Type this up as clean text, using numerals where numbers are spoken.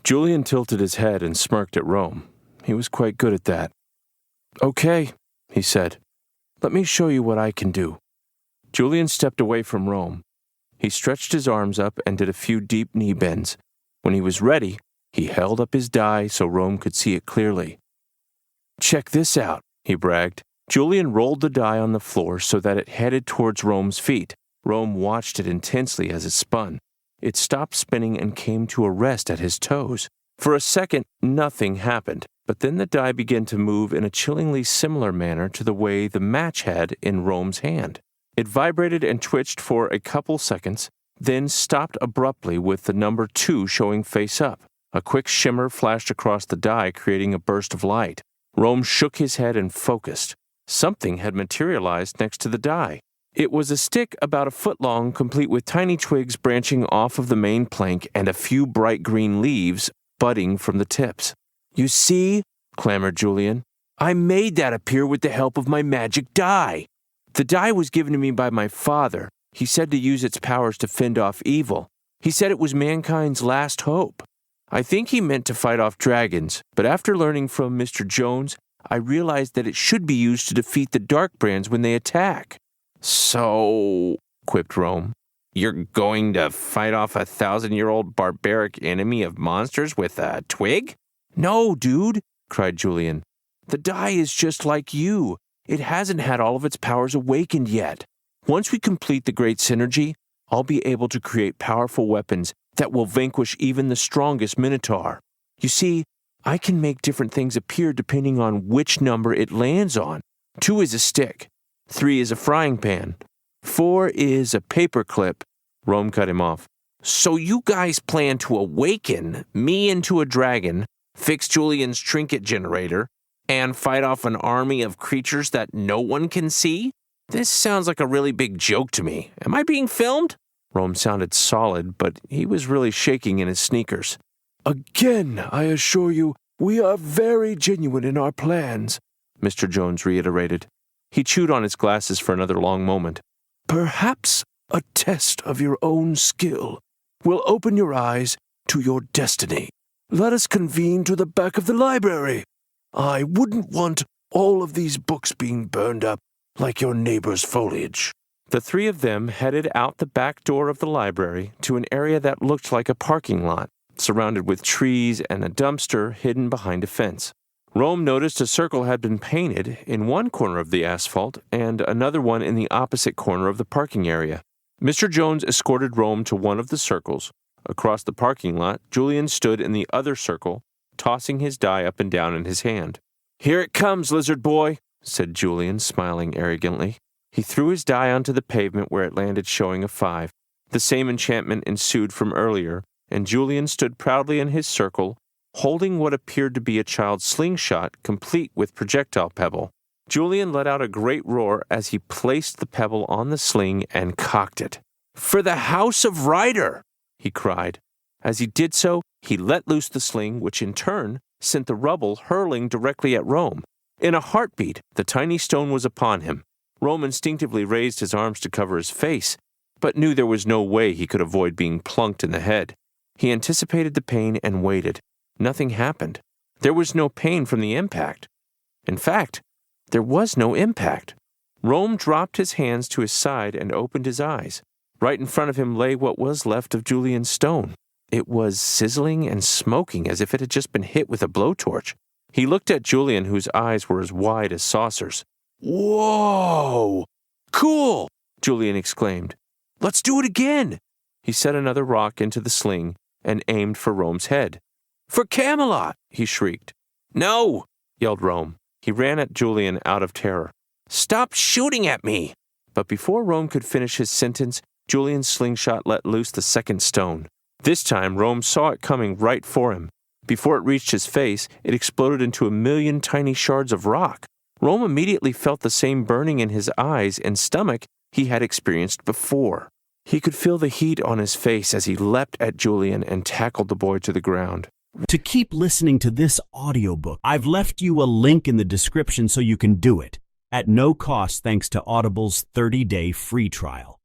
Julian tilted his head and smirked at Rome. He was quite good at that. "Okay," he said. "Let me show you what I can do." Julian stepped away from Rome. He stretched his arms up and did a few deep knee bends. When he was ready, he held up his die so Rome could see it clearly. "Check this out," he bragged. Julian rolled the die on the floor so that it headed towards Rome's feet. Rome watched it intensely as it spun. It stopped spinning and came to a rest at his toes. For a second, nothing happened, but then the die began to move in a chillingly similar manner to the way the match had in Rome's hand. It vibrated and twitched for a couple seconds, then stopped abruptly with the number 2 showing face up. A quick shimmer flashed across the die, creating a burst of light. Rome shook his head and focused. Something had materialized next to the die. It was a stick about a foot long, complete with tiny twigs branching off of the main plank and a few bright green leaves budding from the tips. "You see?" clamored Julian. "I made that appear with the help of my magic die. The die was given to me by my father. He said to use its powers to fend off evil. He said it was mankind's last hope. I think he meant to fight off dragons, but after learning from Mr. Jones, I realized that it should be used to defeat the Dark Brands when they attack." "So," quipped Rome, "you're going to fight off a 1,000-year-old barbaric enemy of monsters with a twig?" "No, dude," cried Julian. "The die is just like you. It hasn't had all of its powers awakened yet. Once we complete the Great Synergy, I'll be able to create powerful weapons that will vanquish even the strongest Minotaur. You see, I can make different things appear depending on which number it lands on. 2 is a stick. 3 is a frying pan. 4 is a paperclip." Rome cut him off. "So you guys plan to awaken me into a dragon, fix Julian's trinket generator, and fight off an army of creatures that no one can see? This sounds like a really big joke to me. Am I being filmed?" Rome sounded solid, but he was really shaking in his sneakers. "Again, I assure you, we are very genuine in our plans," Mr. Jones reiterated. He chewed on his glasses for another long moment. "Perhaps a test of your own skill will open your eyes to your destiny. Let us convene to the back of the library. I wouldn't want all of these books being burned up like your neighbor's foliage." The 3 of them headed out the back door of the library to an area that looked like a parking lot, surrounded with trees and a dumpster hidden behind a fence. Rome noticed a circle had been painted in one corner of the asphalt and another one in the opposite corner of the parking area. Mr. Jones escorted Rome to one of the circles. Across the parking lot, Julian stood in the other circle, tossing his die up and down in his hand. "Here it comes, lizard boy," said Julian, smiling arrogantly. He threw his die onto the pavement where it landed, showing a 5. The same enchantment ensued from earlier, and Julian stood proudly in his circle, holding what appeared to be a child's slingshot, complete with projectile pebble. Julian let out a great roar as he placed the pebble on the sling and cocked it. "For the House of Ryder!" he cried. As he did so, he let loose the sling, which in turn sent the rubble hurling directly at Rome. In a heartbeat, the tiny stone was upon him. Rome instinctively raised his arms to cover his face, but knew there was no way he could avoid being plunked in the head. He anticipated the pain and waited. Nothing happened. There was no pain from the impact. In fact, there was no impact. Rome dropped his hands to his side and opened his eyes. Right in front of him lay what was left of Julian's stone. It was sizzling and smoking as if it had just been hit with a blowtorch. He looked at Julian, whose eyes were as wide as saucers. "Whoa! Cool!" Julian exclaimed. "Let's do it again!" He set another rock into the sling and aimed for Rome's head. "For Camelot!" he shrieked. "No!" yelled Rome. He ran at Julian out of terror. "Stop shooting at me!" But before Rome could finish his sentence, Julian's slingshot let loose the second stone. This time, Rome saw it coming right for him. Before it reached his face, it exploded into a million tiny shards of rock. Rome immediately felt the same burning in his eyes and stomach he had experienced before. He could feel the heat on his face as he leapt at Julian and tackled the boy to the ground. To keep listening to this audiobook, I've left you a link in the description so you can do it, at no cost thanks to Audible's 30-day free trial.